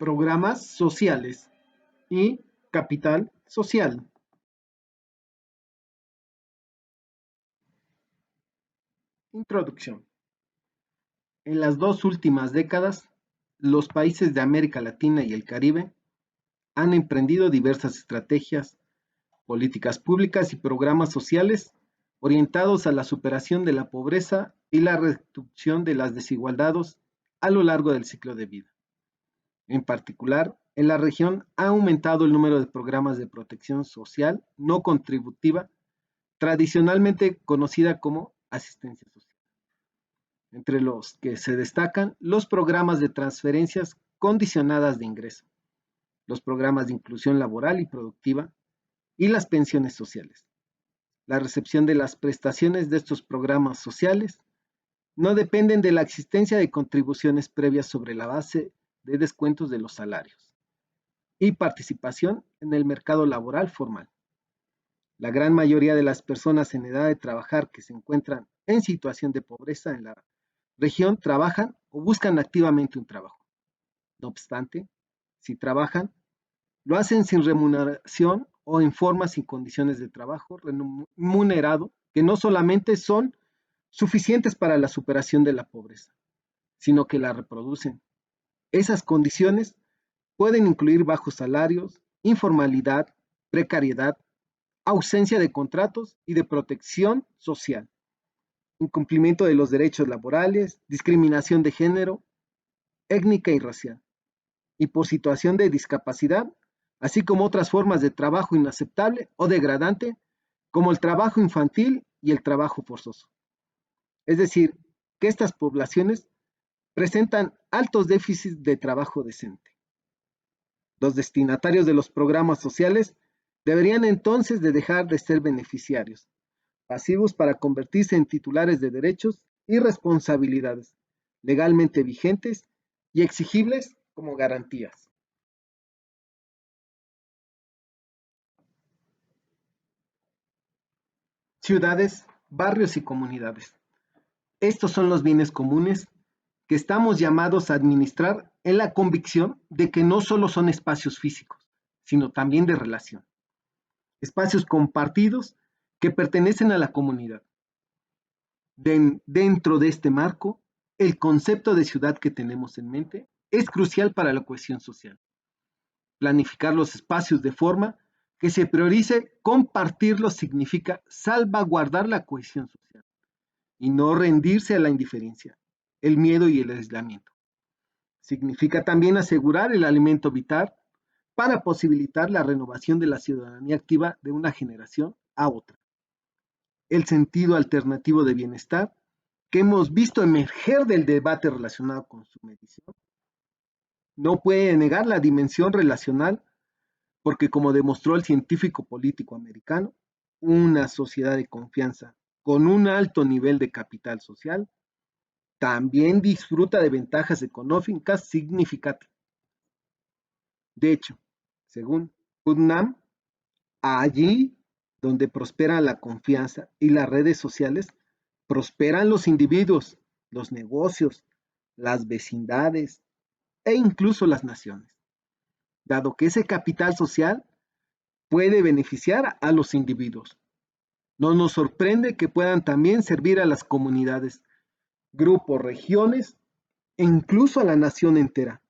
Programas sociales y capital social. Introducción. En las dos últimas décadas, los países de América Latina y el Caribe han emprendido diversas estrategias, políticas públicas y programas sociales orientados a la superación de la pobreza y la reducción de las desigualdades a lo largo del ciclo de vida. En particular, en la región ha aumentado el número de programas de protección social no contributiva, tradicionalmente conocida como asistencia social, entre los que se destacan los programas de transferencias condicionadas de ingreso, los programas de inclusión laboral y productiva y las pensiones sociales. La recepción de las prestaciones de estos programas sociales no dependen de la existencia de contribuciones previas sobre la base de descuentos de los salarios y participación en el mercado laboral formal. La gran mayoría de las personas en edad de trabajar que se encuentran en situación de pobreza en la región trabajan o buscan activamente un trabajo. No obstante, si trabajan, lo hacen sin remuneración o en forma sin condiciones de trabajo remunerado, que no solamente son suficientes para la superación de la pobreza, sino que la reproducen. Esas condiciones pueden incluir bajos salarios, informalidad, precariedad, ausencia de contratos y de protección social, incumplimiento de los derechos laborales, discriminación de género, étnica y racial, y por situación de discapacidad, así como otras formas de trabajo inaceptable o degradante, como el trabajo infantil y el trabajo forzoso. Es decir, que estas poblaciones presentan altos déficits de trabajo decente. Los destinatarios de los programas sociales deberían entonces de dejar de ser beneficiarios pasivos para convertirse en titulares de derechos y responsabilidades legalmente vigentes y exigibles como garantías. Ciudades, barrios y comunidades. Estos son los bienes comunes que estamos llamados a administrar en la convicción de que no solo son espacios físicos, sino también de relación. Espacios compartidos que pertenecen a la comunidad. Dentro de este marco, el concepto de ciudad que tenemos en mente es crucial para la cohesión social. Planificar los espacios de forma que se priorice compartirlos significa salvaguardar la cohesión social y no rendirse a la indiferencia, el miedo y el aislamiento. Significa también asegurar el alimento vital para posibilitar la renovación de la ciudadanía activa de una generación a otra. El sentido alternativo de bienestar que hemos visto emerger del debate relacionado con su medición no puede negar la dimensión relacional porque, como demostró el científico político americano, una sociedad de confianza con un alto nivel de capital social también disfruta de ventajas económicas significativas. De hecho, según Putnam, allí donde prospera la confianza y las redes sociales, prosperan los individuos, los negocios, las vecindades e incluso las naciones, dado que ese capital social puede beneficiar a los individuos. No nos sorprende que puedan también servir a las comunidades, grupos, regiones e incluso a la nación entera,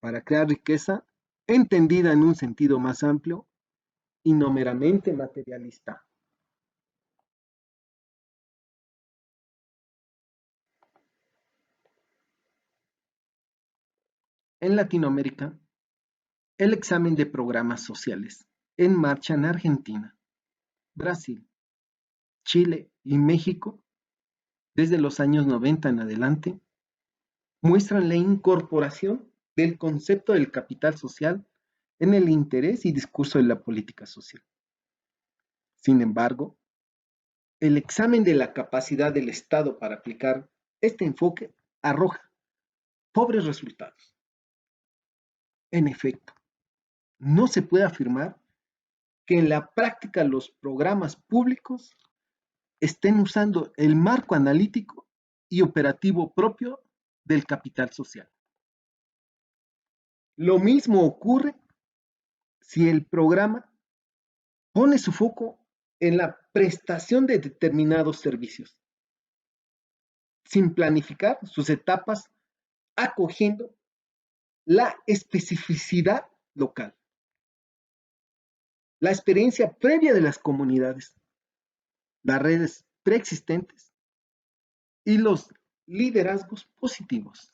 para crear riqueza entendida en un sentido más amplio y no meramente materialista. En Latinoamérica, el examen de programas sociales en marcha en Argentina, Brasil, Chile y México, desde los años 90 en adelante, muestran la incorporación del concepto del capital social en el interés y discurso de la política social. Sin embargo, el examen de la capacidad del Estado para aplicar este enfoque arroja pobres resultados. En efecto, no se puede afirmar que en la práctica los programas públicos estén usando el marco analítico y operativo propio del capital social. Lo mismo ocurre si el programa pone su foco en la prestación de determinados servicios, sin planificar sus etapas, acogiendo la especificidad local, la experiencia previa de las comunidades, las redes preexistentes y los liderazgos positivos.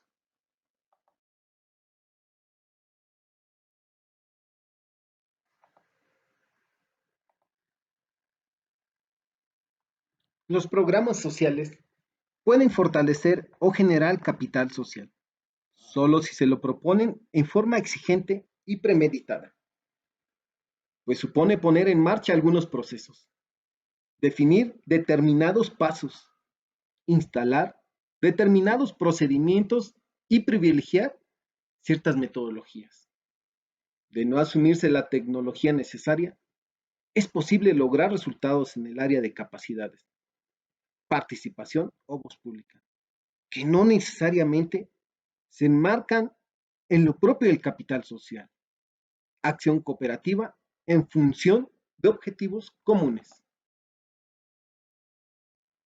Los programas sociales pueden fortalecer o generar capital social, solo si se lo proponen en forma exigente y premeditada, pues supone poner en marcha algunos procesos, definir determinados pasos, instalar determinados procedimientos y privilegiar ciertas metodologías. De no asumirse la tecnología necesaria, es posible lograr resultados en el área de capacidades, participación o voz pública, que no necesariamente se enmarcan en lo propio del capital social, acción cooperativa en función de objetivos comunes.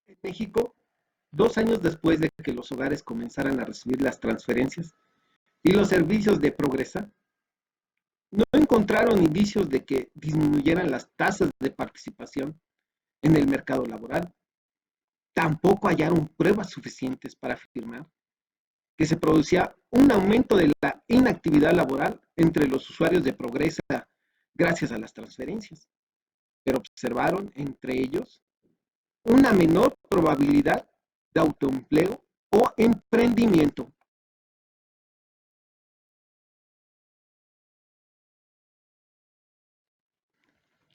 En México, 2 años después de que los hogares comenzaran a recibir las transferencias y los servicios de Progresa, no encontraron indicios de que disminuyeran las tasas de participación en el mercado laboral. Tampoco hallaron pruebas suficientes para afirmar que se producía un aumento de la inactividad laboral entre los usuarios de Progresa gracias a las transferencias, pero observaron entre ellos una menor probabilidad de autoempleo o emprendimiento.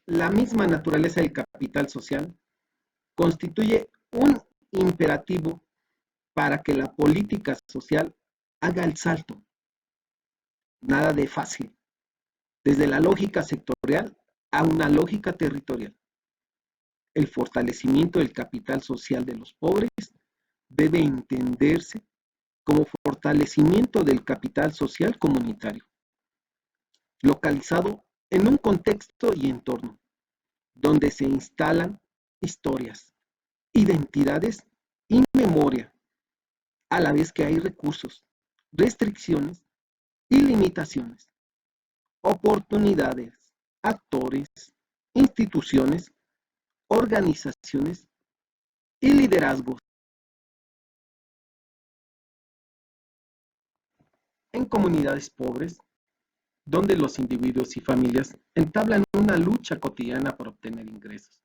La misma naturaleza del capital social constituye un imperativo para que la política social haga el salto. Nada de fácil, desde la lógica sectorial a una lógica territorial. El fortalecimiento del capital social de los pobres debe entenderse como fortalecimiento del capital social comunitario, localizado en un contexto y entorno donde se instalan historias, identidades y memoria, a la vez que hay recursos, restricciones y limitaciones, oportunidades, actores, instituciones, organizaciones y liderazgos. En comunidades pobres, donde los individuos y familias entablan una lucha cotidiana por obtener ingresos,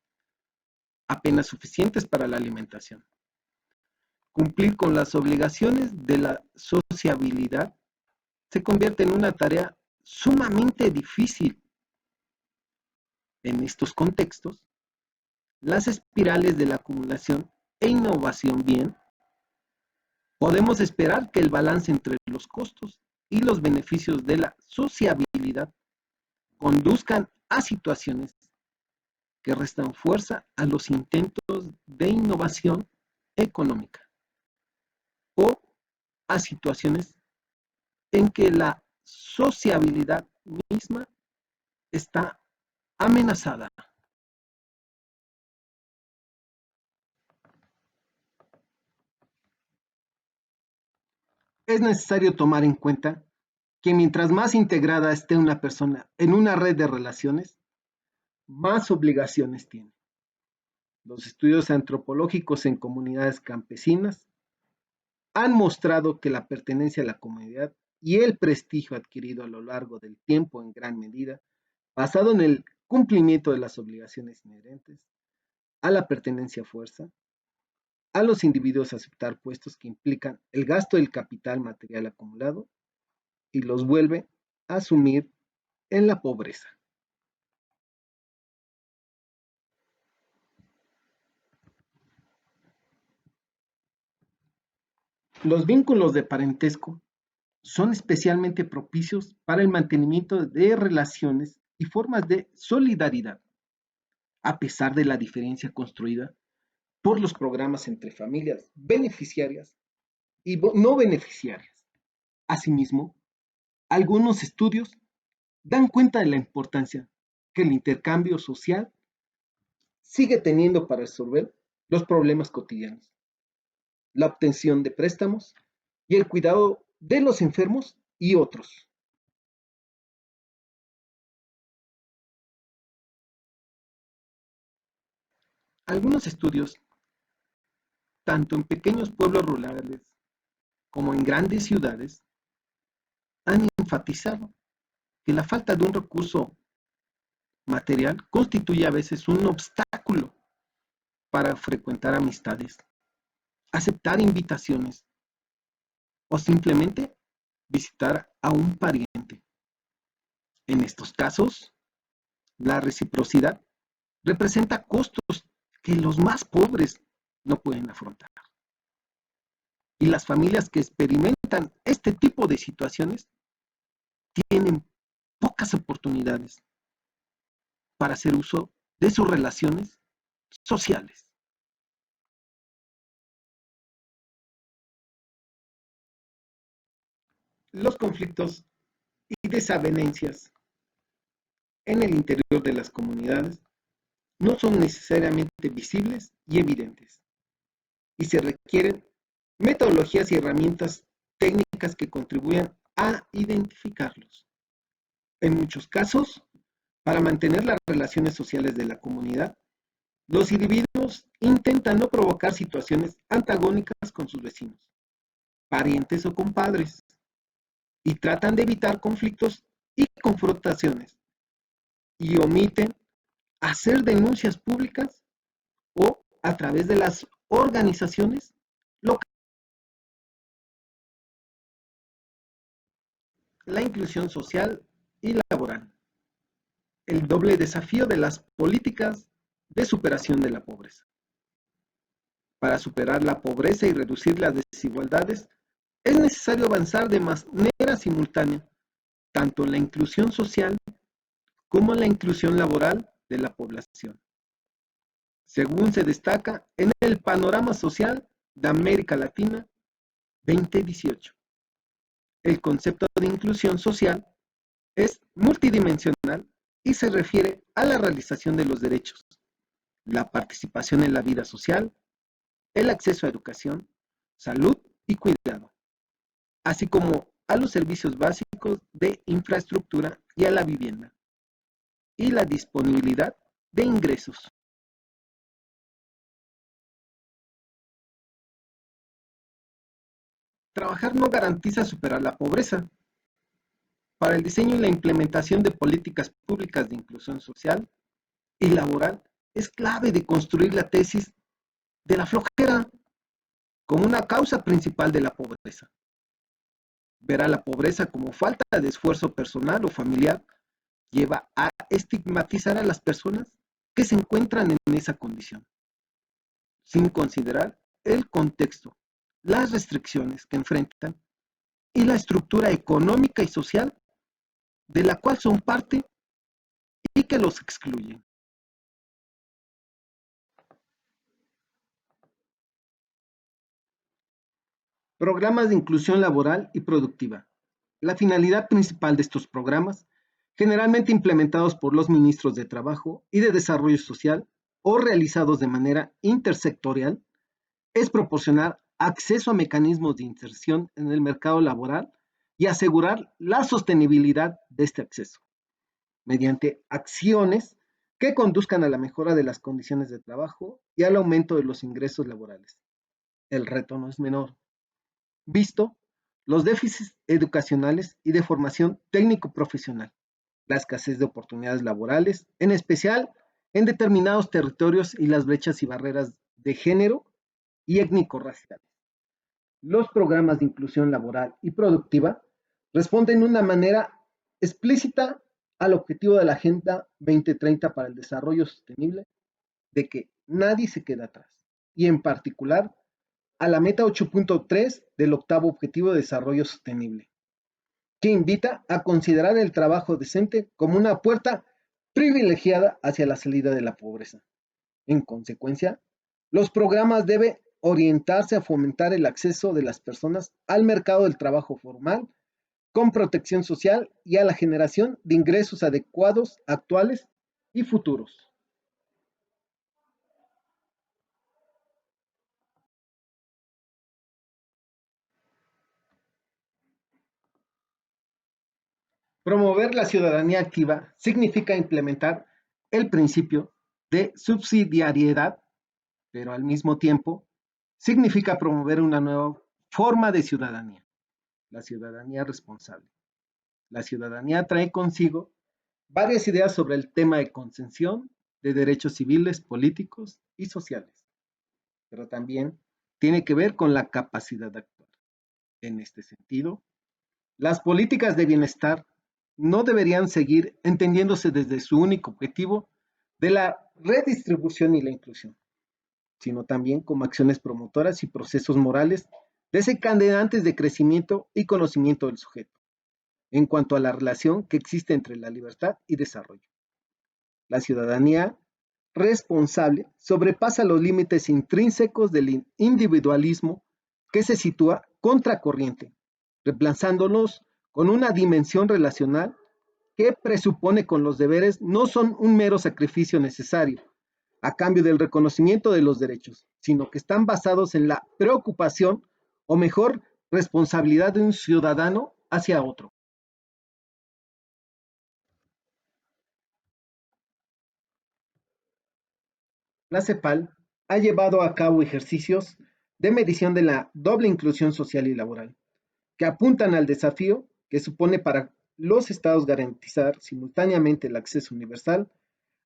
apenas suficientes para la alimentación. Cumplir con las obligaciones de la sociabilidad se convierte en una tarea sumamente difícil. En estos contextos, las espirales de la acumulación e innovación bien, podemos esperar que el balance entre los costos y los beneficios de la sociabilidad conduzcan a situaciones que restan fuerza a los intentos de innovación económica o a situaciones en que la sociabilidad misma está amenazada. Es necesario tomar en cuenta que mientras más integrada esté una persona en una red de relaciones, más obligaciones tiene. Los estudios antropológicos en comunidades campesinas han mostrado que la pertenencia a la comunidad y el prestigio adquirido a lo largo del tiempo en gran medida, basado en el cumplimiento de las obligaciones inherentes a la pertenencia a fuerza, a los individuos aceptar puestos que implican el gasto del capital material acumulado y los vuelve a sumir en la pobreza. Los vínculos de parentesco son especialmente propicios para el mantenimiento de relaciones y formas de solidaridad, a pesar de la diferencia construida por los programas entre familias beneficiarias y no beneficiarias. Asimismo, Algunos estudios dan cuenta de la importancia que el intercambio social sigue teniendo para resolver los problemas cotidianos, la obtención de préstamos y el cuidado de los enfermos y otros. Algunos estudios, tanto en pequeños pueblos rurales como en grandes ciudades, han enfatizado que la falta de un recurso material constituye a veces un obstáculo para frecuentar amistades, aceptar invitaciones o simplemente visitar a un pariente. En estos casos, la reciprocidad representa costos que los más pobres no pueden afrontar. Y las familias que experimentan este tipo de situaciones tienen pocas oportunidades para hacer uso de sus relaciones sociales. Los conflictos y desavenencias en el interior de las comunidades no son necesariamente visibles y evidentes, y se requieren metodologías y herramientas técnicas que contribuyan a identificarlos. En muchos casos, para mantener las relaciones sociales de la comunidad, los individuos intentan no provocar situaciones antagónicas con sus vecinos, parientes o compadres, y tratan de evitar conflictos y confrontaciones, y omiten hacer denuncias públicas o a través de las organizaciones locales. La inclusión social y laboral. El doble desafío de las políticas de superación de la pobreza. Para superar la pobreza y reducir las desigualdades, es necesario avanzar de manera simultánea tanto en la inclusión social como en la inclusión laboral de la población. Según se destaca en el Panorama Social de América Latina 2018. El concepto de inclusión social es multidimensional y se refiere a la realización de los derechos, la participación en la vida social, el acceso a educación, salud y cuidado, así como a los servicios básicos de infraestructura y a la vivienda, y la disponibilidad de ingresos. Trabajar no garantiza superar la pobreza. Para el diseño y la implementación de políticas públicas de inclusión social y laboral, es clave de construir la tesis de la flojera como una causa principal de la pobreza. Ver a la pobreza como falta de esfuerzo personal o familiar lleva a estigmatizar a las personas que se encuentran en esa condición, sin considerar el contexto, las restricciones que enfrentan y la estructura económica y social de la cual son parte y que los excluyen. Programas de inclusión laboral y productiva. La finalidad principal de estos programas, generalmente implementados por los ministros de Trabajo y de Desarrollo Social o realizados de manera intersectorial, es proporcionar acceso a mecanismos de inserción en el mercado laboral y asegurar la sostenibilidad de este acceso, mediante acciones que conduzcan a la mejora de las condiciones de trabajo y al aumento de los ingresos laborales. El reto no es menor, visto los déficits educacionales y de formación técnico-profesional, la escasez de oportunidades laborales, en especial en determinados territorios y las brechas y barreras de género y étnico-raciales. Los programas de inclusión laboral y productiva responden de una manera explícita al objetivo de la Agenda 2030 para el Desarrollo Sostenible de que nadie se quede atrás, y en particular a la meta 8.3 del octavo Objetivo de Desarrollo Sostenible, que invita a considerar el trabajo decente como una puerta privilegiada hacia la salida de la pobreza. En consecuencia, los programas deben orientarse a fomentar el acceso de las personas al mercado del trabajo formal con protección social y a la generación de ingresos adecuados actuales y futuros. Promover la ciudadanía activa significa implementar el principio de subsidiariedad, pero al mismo tiempo significa promover una nueva forma de ciudadanía, la ciudadanía responsable. La ciudadanía trae consigo varias ideas sobre el tema de concesión de derechos civiles, políticos y sociales, pero también tiene que ver con la capacidad de actuar. En este sentido, las políticas de bienestar no deberían seguir entendiéndose desde su único objetivo de la redistribución y la inclusión, sino también como acciones promotoras y procesos morales desencadenantes de crecimiento y conocimiento del sujeto, en cuanto a la relación que existe entre la libertad y desarrollo. La ciudadanía responsable sobrepasa los límites intrínsecos del individualismo que se sitúa contracorriente, reemplazándolos con una dimensión relacional que presupone con los deberes no son un mero sacrificio necesario a cambio del reconocimiento de los derechos, sino que están basados en la preocupación o mejor responsabilidad de un ciudadano hacia otro. La CEPAL ha llevado a cabo ejercicios de medición de la doble inclusión social y laboral, que apuntan al desafío que supone para los estados garantizar simultáneamente el acceso universal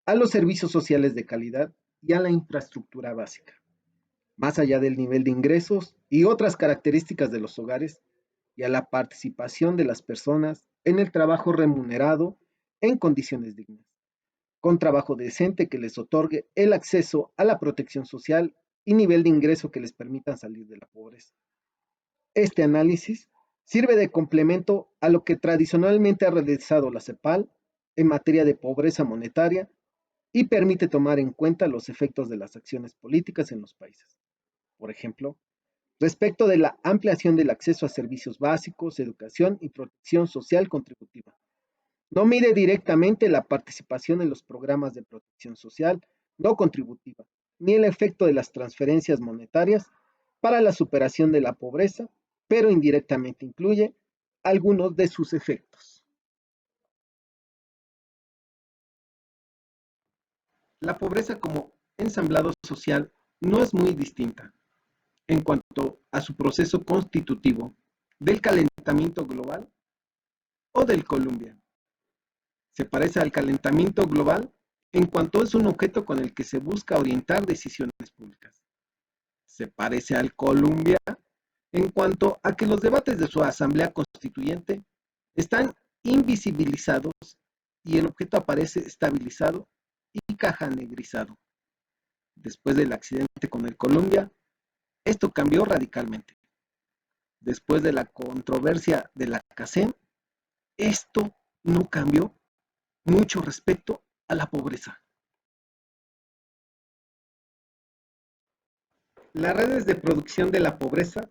a los servicios sociales de calidad y a la infraestructura básica, más allá del nivel de ingresos y otras características de los hogares, y a la participación de las personas en el trabajo remunerado en condiciones dignas, con trabajo decente que les otorgue el acceso a la protección social y nivel de ingreso que les permitan salir de la pobreza. Este análisis sirve de complemento a lo que tradicionalmente ha realizado la CEPAL en materia de pobreza monetaria y permite tomar en cuenta los efectos de las acciones políticas en los países. Por ejemplo, respecto de la ampliación del acceso a servicios básicos, educación y protección social contributiva. No mide directamente la participación en los programas de protección social no contributiva, ni el efecto de las transferencias monetarias para la superación de la pobreza, pero indirectamente incluye algunos de sus efectos. La pobreza como ensamblado social no es muy distinta en cuanto a su proceso constitutivo del calentamiento global o del Columbia. Se parece al calentamiento global en cuanto es un objeto con el que se busca orientar decisiones públicas. Se parece al Columbia en cuanto a que los debates de su asamblea constituyente están invisibilizados y el objeto aparece estabilizado y cajanegrizado. Después del accidente con el Columbia, esto cambió radicalmente. Después de la controversia de la CACEN, esto no cambió mucho respecto a la pobreza. Las redes de producción de la pobreza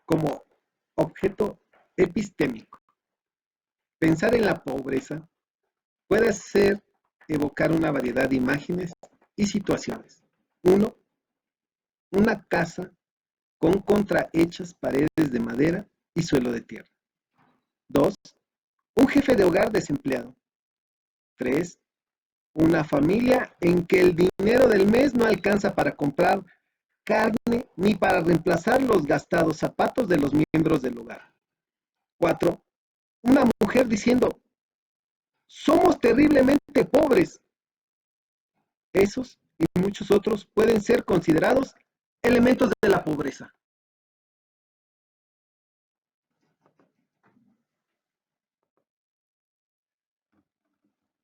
como objeto epistémico. Pensar en la pobreza puede ser evocar una variedad de imágenes y situaciones. Uno, una casa con contrahechas paredes de madera y suelo de tierra. Dos, un jefe de hogar desempleado. Tres, una familia en que el dinero del mes no alcanza para comprar carne ni para reemplazar los gastados zapatos de los miembros del hogar. Cuatro, una mujer diciendo, somos terriblemente pobres. Esos y muchos otros pueden ser considerados elementos de la pobreza.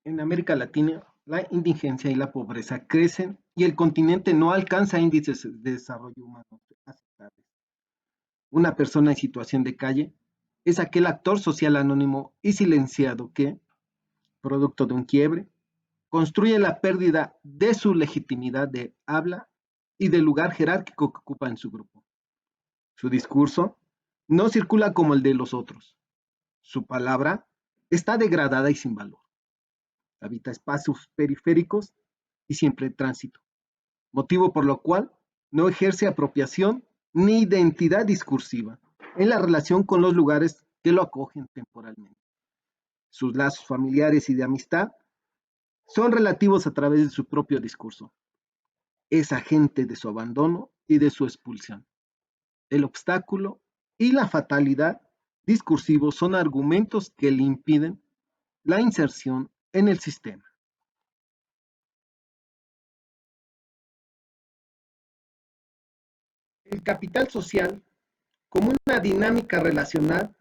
En América Latina, la indigencia y la pobreza crecen y el continente no alcanza índices de desarrollo humano aceptables. Una persona en situación de calle es aquel actor social anónimo y silenciado que, producto de un quiebre, construye la pérdida de su legitimidad de habla y del lugar jerárquico que ocupa en su grupo. Su discurso no circula como el de los otros. Su palabra está degradada y sin valor. Habita espacios periféricos y siempre en tránsito, motivo por lo cual no ejerce apropiación ni identidad discursiva en la relación con los lugares que lo acogen temporalmente. Sus lazos familiares y de amistad son relativos a través de su propio discurso. Es agente de su abandono y de su expulsión. El obstáculo y la fatalidad discursivos son argumentos que le impiden la inserción en el sistema. El capital social como una dinámica relacional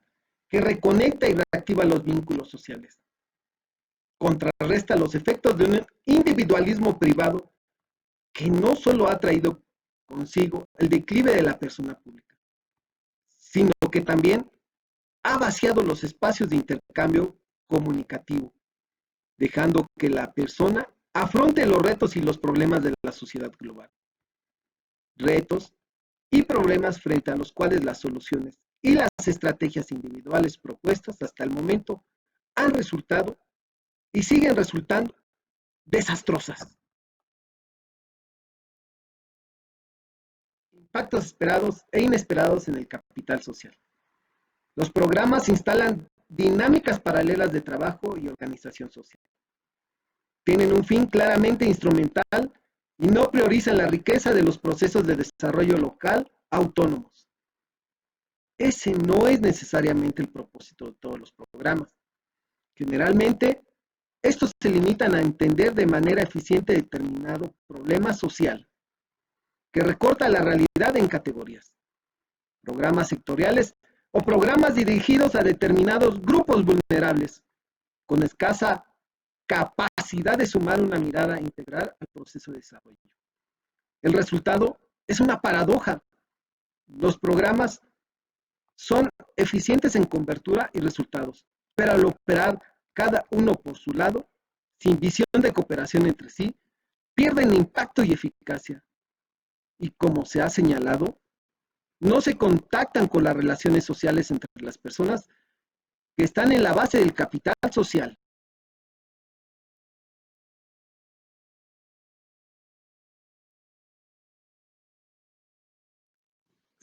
que reconecta y reactiva los vínculos sociales. Contrarresta los efectos de un individualismo privado que no solo ha traído consigo el declive de la persona pública, sino que también ha vaciado los espacios de intercambio comunicativo, dejando que la persona afronte los retos y los problemas de la sociedad global. Retos y problemas frente a los cuales las soluciones y las estrategias individuales propuestas hasta el momento han resultado y siguen resultando desastrosas. Impactos esperados e inesperados en el capital social. Los programas instalan dinámicas paralelas de trabajo y organización social. Tienen un fin claramente instrumental y no priorizan la riqueza de los procesos de desarrollo local autónomos. Ese no es necesariamente el propósito de todos los programas. Generalmente, estos se limitan a entender de manera eficiente determinado problema social, que recorta la realidad en categorías, programas sectoriales o programas dirigidos a determinados grupos vulnerables, con escasa capacidad de sumar una mirada integral al proceso de desarrollo. El resultado es una paradoja. Los programas son eficientes en cobertura y resultados, pero al operar cada uno por su lado, sin visión de cooperación entre sí, pierden impacto y eficacia. Y como se ha señalado, no se contactan con las relaciones sociales entre las personas que están en la base del capital social.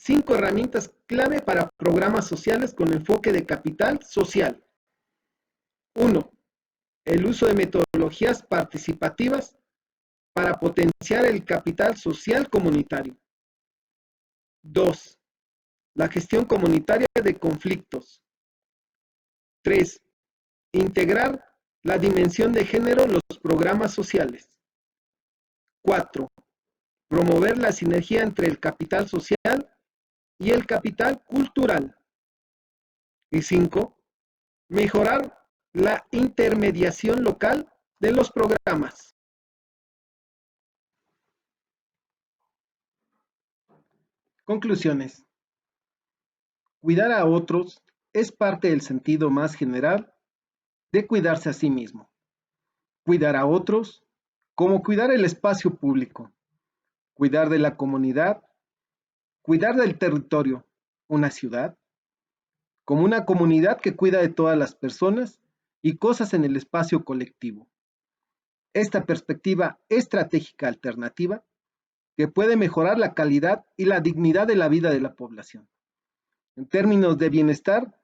5 herramientas clave para programas sociales con enfoque de capital social. 1. El uso de metodologías participativas para potenciar el capital social comunitario. 2. La gestión comunitaria de conflictos. 3. Integrar la dimensión de género en los programas sociales. 4. Promover la sinergia entre el capital social y el capital cultural. Y 5. Mejorar la intermediación local de los programas. Conclusiones. Cuidar a otros es parte del sentido más general de cuidarse a sí mismo. Cuidar a otros como cuidar el espacio público, cuidar de la comunidad, cuidar del territorio, una ciudad, como una comunidad que cuida de todas las personas y cosas en el espacio colectivo. Esta perspectiva estratégica alternativa que puede mejorar la calidad y la dignidad de la vida de la población. En términos de bienestar,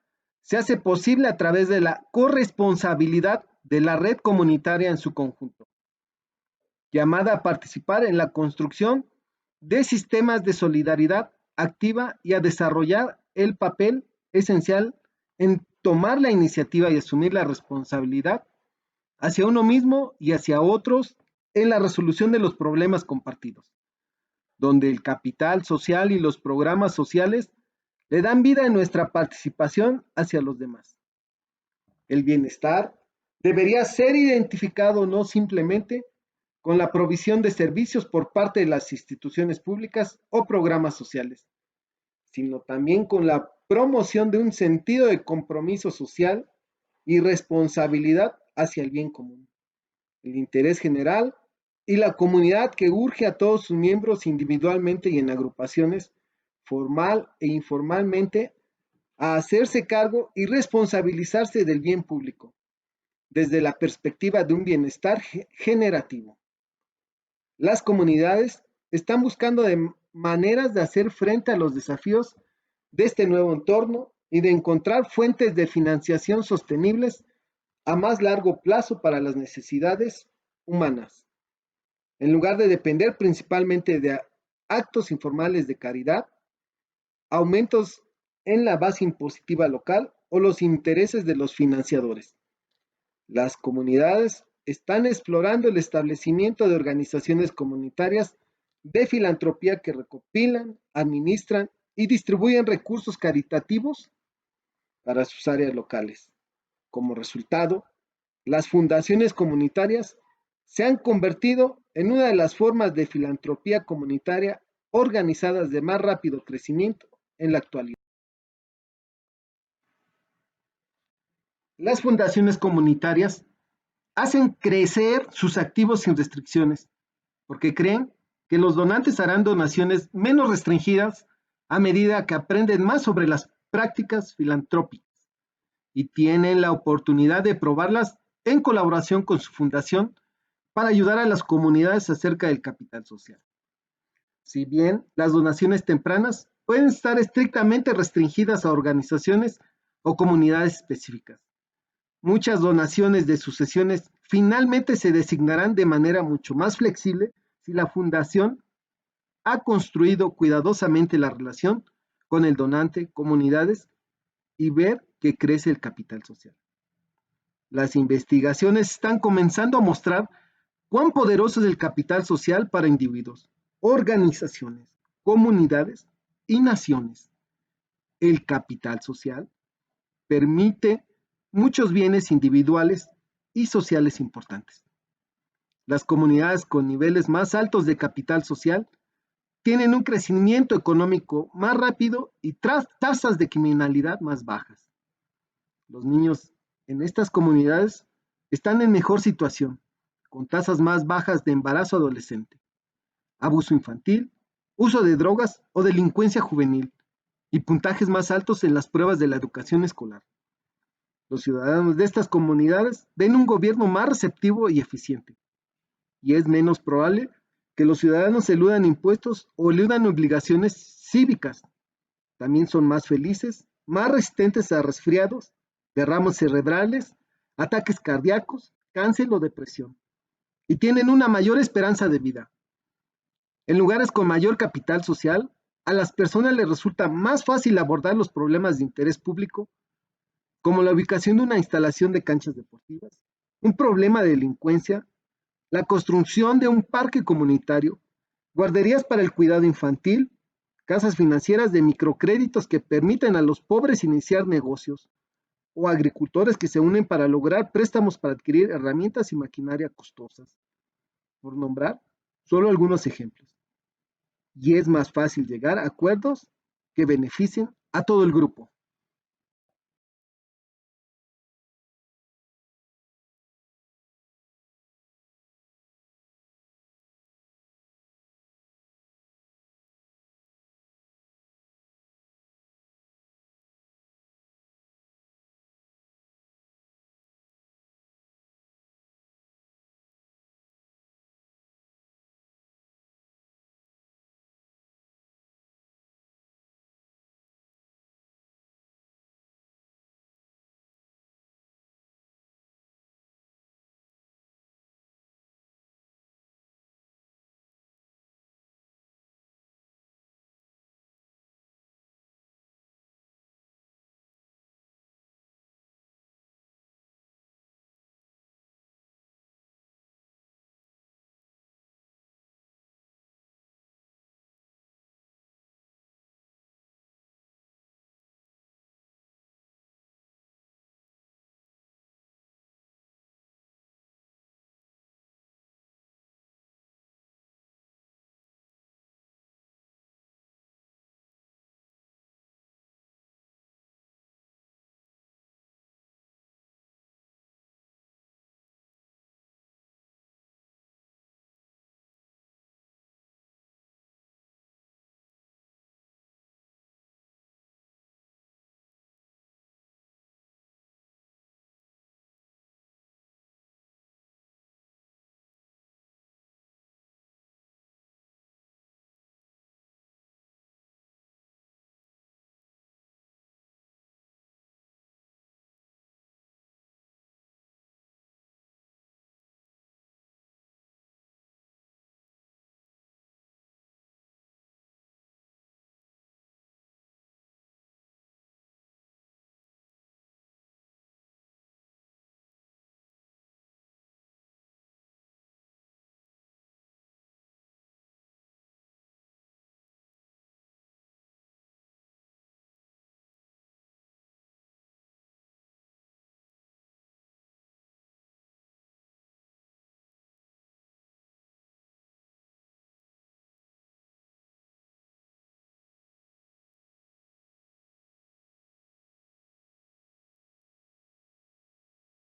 se hace posible a través de la corresponsabilidad de la red comunitaria en su conjunto, llamada a participar en la construcción de sistemas de solidaridad activa y a desarrollar el papel esencial en tomar la iniciativa y asumir la responsabilidad hacia uno mismo y hacia otros en la resolución de los problemas compartidos, donde el capital social y los programas sociales le dan vida en nuestra participación hacia los demás. El bienestar debería ser identificado no simplemente con la provisión de servicios por parte de las instituciones públicas o programas sociales, sino también con la promoción de un sentido de compromiso social y responsabilidad hacia el bien común, el interés general y la comunidad que urge a todos sus miembros individualmente y en agrupaciones, formal e informalmente, a hacerse cargo y responsabilizarse del bien público, desde la perspectiva de un bienestar generativo. Las comunidades están buscando maneras de hacer frente a los desafíos de este nuevo entorno y de encontrar fuentes de financiación sostenibles a más largo plazo para las necesidades humanas, en lugar de depender principalmente de actos informales de caridad, aumentos en la base impositiva local o los intereses de los financiadores. Las comunidades están explorando el establecimiento de organizaciones comunitarias de filantropía que recopilan, administran y distribuyen recursos caritativos para sus áreas locales. Como resultado, las fundaciones comunitarias se han convertido en una de las formas de filantropía comunitaria organizadas de más rápido crecimiento en la actualidad. Las fundaciones comunitarias hacen crecer sus activos sin restricciones, porque creen que los donantes harán donaciones menos restringidas a medida que aprenden más sobre las prácticas filantrópicas y tienen la oportunidad de probarlas en colaboración con su fundación para ayudar a las comunidades acerca del capital social. Si bien las donaciones tempranas pueden estar estrictamente restringidas a organizaciones o comunidades específicas, muchas donaciones de sucesiones finalmente se designarán de manera mucho más flexible si la fundación ha construido cuidadosamente la relación con el donante, comunidades y ver que crece el capital social. Las investigaciones están comenzando a mostrar cuán poderoso es el capital social para individuos, organizaciones, comunidades y naciones. El capital social permite muchos bienes individuales y sociales importantes. Las comunidades con niveles más altos de capital social tienen un crecimiento económico más rápido y tasas de criminalidad más bajas. Los niños en estas comunidades están en mejor situación, con tasas más bajas de embarazo adolescente, abuso infantil, uso de drogas o delincuencia juvenil, y puntajes más altos en las pruebas de la educación escolar. Los ciudadanos de estas comunidades ven un gobierno más receptivo y eficiente, y es menos probable que los ciudadanos eludan impuestos o eludan obligaciones cívicas. También son más felices, más resistentes a resfriados, derrames cerebrales, ataques cardíacos, cáncer o depresión, y tienen una mayor esperanza de vida. En lugares con mayor capital social, a las personas les resulta más fácil abordar los problemas de interés público, como la ubicación de una instalación de canchas deportivas, un problema de delincuencia, la construcción de un parque comunitario, guarderías para el cuidado infantil, casas financieras de microcréditos que permiten a los pobres iniciar negocios, o agricultores que se unen para lograr préstamos para adquirir herramientas y maquinaria costosas, por nombrar solo algunos ejemplos. Y es más fácil llegar a acuerdos que beneficien a todo el grupo.